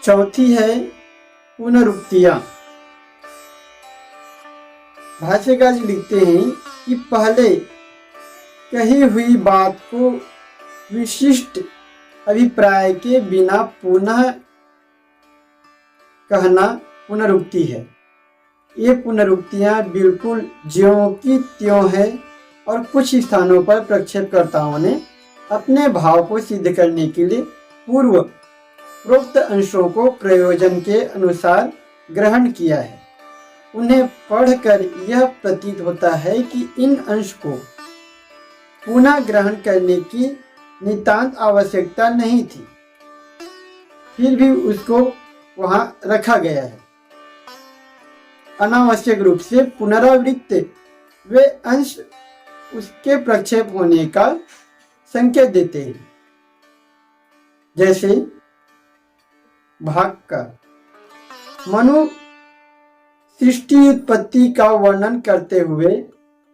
चौथी है पुनरुक्तियां। भाष्यकार जी लिखते हैं कि पहले कही हुई बात को विशिष्ट अभिप्राय के बिना पुनः कहना पुनरुक्ति है। ये पुनरुक्तियां बिल्कुल ज्यों की त्यों है और कुछ स्थानों पर प्रक्षेपकर्ताओं ने अपने भाव को सिद्ध करने के लिए पूर्व प्रोक्त अंशों को प्रयोजन के अनुसार ग्रहण किया है। उन्हें पढ़कर यह प्रतीत होता है कि इन अंश को पुनः ग्रहण करने की नितांत आवश्यकता नहीं थी, फिर भी उसको वहां रखा गया है। अनावश्यक रूप से पुनरावृत्त वे अंश उसके प्रक्षेप होने का संकेत देते हैं। जैसे भाग का मनु सृष्टि उत्पत्ति का वर्णन करते हुए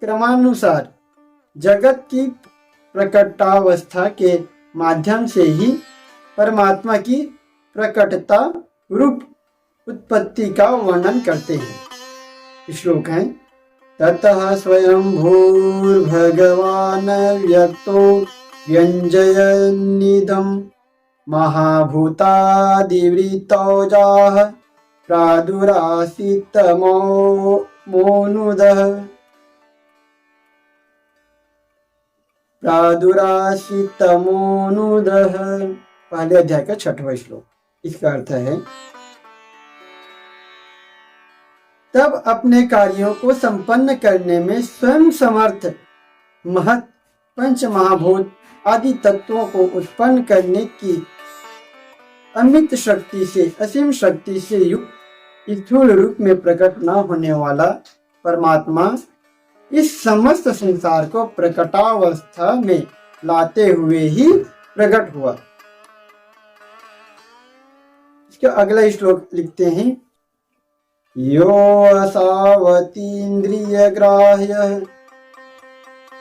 क्रमानुसार जगत की प्रकटावस्था के माध्यम से ही परमात्मा की प्रकटता रूप उत्पत्ति का वर्णन करते हैं। श्लोक है ततः स्वयं भूर्भगवान् व्यक्तो व्यञ्जयन्निदं महाभूतादिवृतौजाः प्रादुरासीतमोनुदः पहले अध्याय का 6वां श्लोक। इसका अर्थ है तब अपने कार्यों को संपन्न करने में स्वयं समर्थ महत पंच महाभूत आदि तत्वों को उत्पन्न करने की अमित शक्ति से असीम शक्ति से युक्त स्थूल रूप में प्रकट न होने वाला परमात्मा इस समस्त संसार को प्रकटावस्था में लाते हुए ही प्रकट हुआ। इसका अगला श्लोक लिखते हैं यो असावतीन्द्रिय ग्राह्य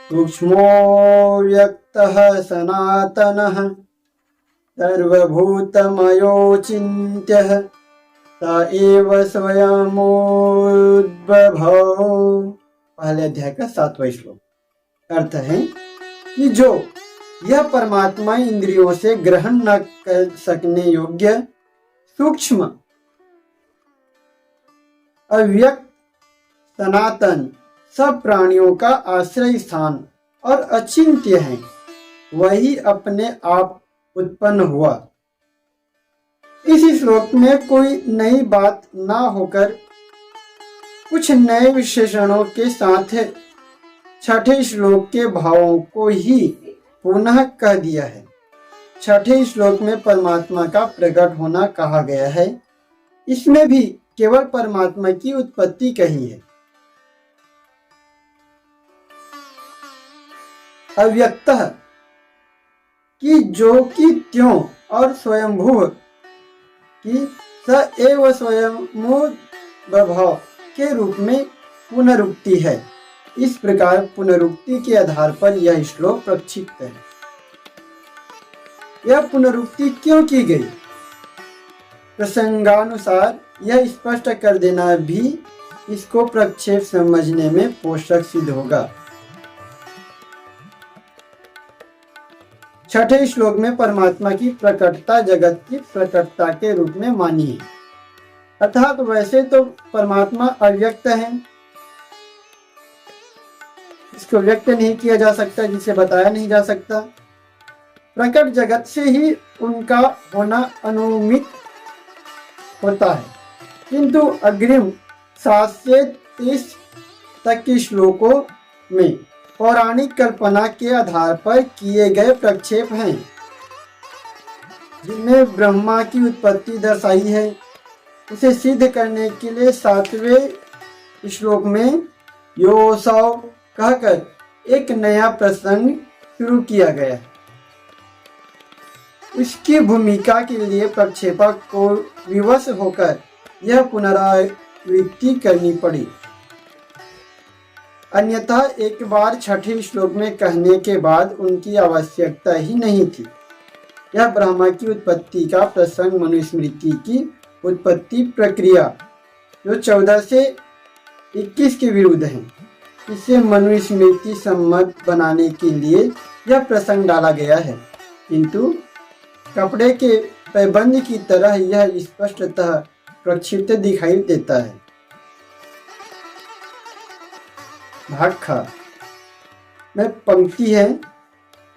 सूक्ष्मो व्यक्तः सनातनः सर्वभूतमयोचिन्त्यः स एव स्वयमुद्भवः। पहले अध्याय का 7वां श्लोक। अर्थ है कि जो यह परमात्मा इंद्रियों से ग्रहण न कर सकने योग्य सूक्ष्म अव्यक्त सनातन सब प्राणियों का आश्रय स्थान और अचिंत्य है, वही अपने आप उत्पन्न हुआ। इस श्लोक में कोई नई बात ना होकर कुछ नए विशेषणों के साथ 6ठे श्लोक के भावों को ही पुनः कह दिया है। 6ठे श्लोक में परमात्मा का प्रकट होना कहा गया है। इसमें भी केवल परमात्मा की उत्पत्ति कही है। अव्यक्त की जो कि त्यों और स्वयंभू की स एव स्वयंभव के रूप में पुनरुक्ति है। इस प्रकार पुनरुक्ति के आधार पर यह श्लोक प्रक्षिप्त है। यह पुनरुक्ति क्यों की गई, प्रसंगानुसार यह स्पष्ट कर देना भी इसको प्रक्षेप समझने में पोषक सिद्ध होगा। 6ठे श्लोक में परमात्मा की प्रकटता जगत की प्रकटता के रूप में मानी है। अर्थात वैसे तो परमात्मा अव्यक्त है, इसको व्यक्त नहीं किया जा सकता, जिसे बताया नहीं जा सकता। प्रकट जगत से ही उनका होना अनुमित होता है, किंतु अग्रिम 7 से 30 तक के श्लोकों में पौराणिक कल्पना के आधार पर किए गए प्रक्षेप हैं, जिनमें ब्रह्मा की उत्पत्ति दर्शाई है। उसे सिद्ध करने के लिए 7वें श्लोक में योऽसौ कहकर एक नया प्रसंग शुरू किया गया है। उसकी भूमिका के लिए प्रक्षेपक को विवश होकर यह पुनरावृत्ति करनी पड़ी, अन्यथा एक बार 6ठे श्लोक में कहने के बाद उनकी आवश्यकता ही नहीं थी। यह ब्रह्मा की उत्पत्ति का प्रसंग मनुस्मृति की उत्पत्ति प्रक्रिया जो 14 से 21 के विरुद्ध है। इसे मनुस्मृति सम्मत बनाने के लिए यह प्रसंग डाला गया है, किंतु कपड़े के पैबंद की तरह यह स्पष्टतः प्रक्षिप्त दिखाई देता है। भाग ख में पंक्ति है,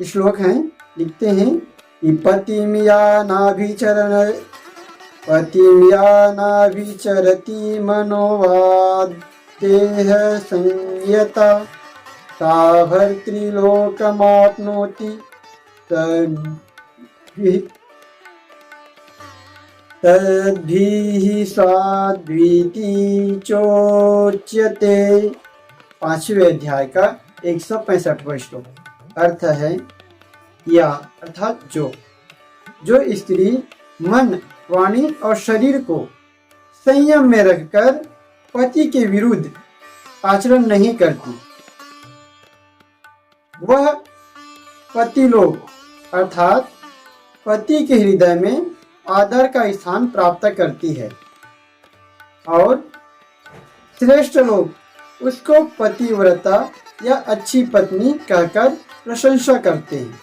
श्लोक हैं, लिखते हैं कि पतिमिया नाभिचरति मनोवादेह संयता सा भर्तृलोकमाप्नोति तद्भिः साध्वीति चोच्यते। 5वें अध्याय का 165वां श्लोक। अर्थ है या अर्थात जो स्त्री मन, वाणी और शरीर को संयम में रखकर पति के विरुद्ध आचरण नहीं करती, वह पतिलोक अर्थात पति के हृदय में आदर का स्थान प्राप्त करती है और श्रेष्ठ लोग उसको पतिव्रता या अच्छी पत्नी कहकर प्रशंसा करते हैं।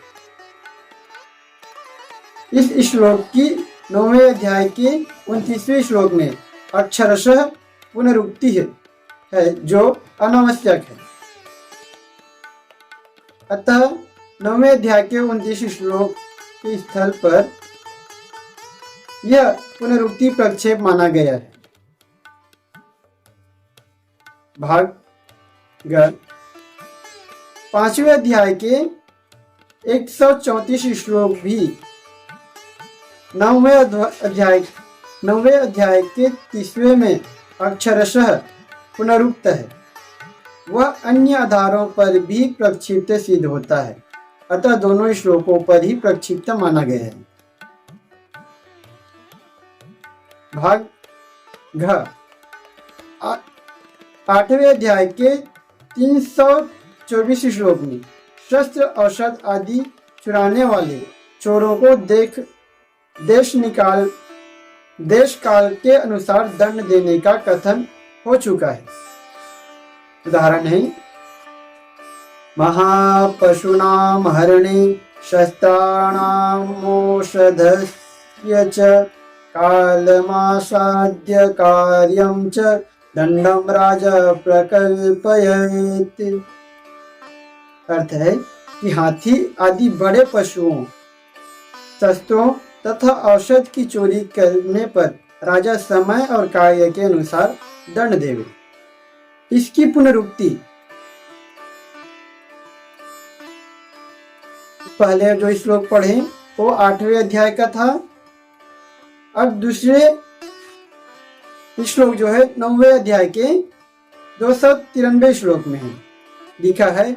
इस श्लोक की 9वें अध्याय के 29वें श्लोक में अक्षरशः पुनरुक्ति है जो अनावश्यक है। अतः 9वें अध्याय के 29 श्लोक के स्थल पर यह पुनरुक्ति प्रक्षेप माना गया है। भाग ग 5वें अध्याय के 134 श्लोक भी 9वें अध्याय के 30वें में अक्षरशः पुनरुक्त है। वह अन्य आधारों पर भी प्रक्षिप्त सिद्ध होता है, अतः दोनों श्लोकों पर ही प्रक्षिप्त माना गया है। भाग घ 8वें अध्याय के 324 श्लोक में शस्त्र, औषध आदि चुराने वाले चोरों को देश काल के अनुसार दंड देने का कथन हो चुका है। उदाहरण है, महापशूनां हरणे शस्त्राणामौषधस्य च कालमासाद्य कार्यं च दंडम राजा प्रकल्पयेत्। अर्थ है कि हाथी आदि बड़े पशुओं, शस्त्रों तथा औषध की चोरी करने पर राजा समय और कार्य के अनुसार दंड देवे। इसकी पुनरुक्ति पहले जो श्लोक पढ़े वो 8वें अध्याय का था। अब दूसरे श्लोक जो है 9वें अध्याय के 293 श्लोक में है। लिखा है,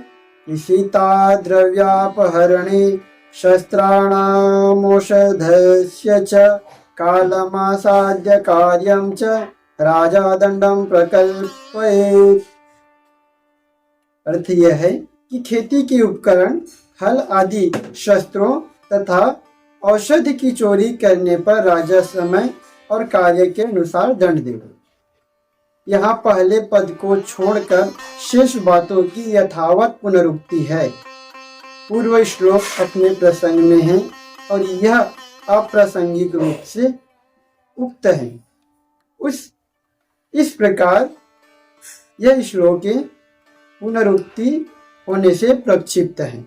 सीता द्रव्यापहरणे शस्त्राणामौषधस्य च कालमासाद्य कार्यं च राजा दंडम प्रकल्पयेत्। अर्थ यह है कि खेती के उपकरण, हल आदि शस्त्रों तथा औषधि की चोरी करने पर राजा समय और कार्य के अनुसार दंड देवे। यहाँ पहले पद को छोड़कर शेष बातों की यथावत पुनरुक्ति है। पूर्व श्लोक अपने प्रसंग में है और यह अप्रासंगिक रूप से उक्त है। इस प्रकार यह श्लोक पुनरुक्ति होने से प्रक्षिप्त है।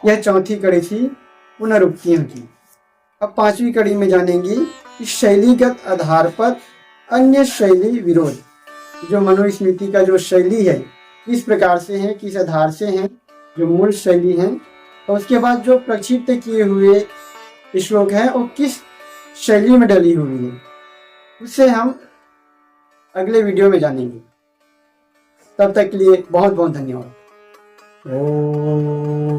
यह चौथी कड़ी थी पुनरुक्तियों की। अब 5वीं कड़ी में जानेंगे कि शैलीगत आधार पर अन्य शैली विरोध। जो मनुस्मृति का जो शैली है किस प्रकार से है, किस आधार से है, जो मूल शैली है, और उसके बाद जो प्रक्षिप्त किए हुए श्लोक हैं वो किस शैली में डली हुई है, उससे हम अगले वीडियो में जानेंगे। तब तक के लिए बहुत बहुत धन्यवाद। ओम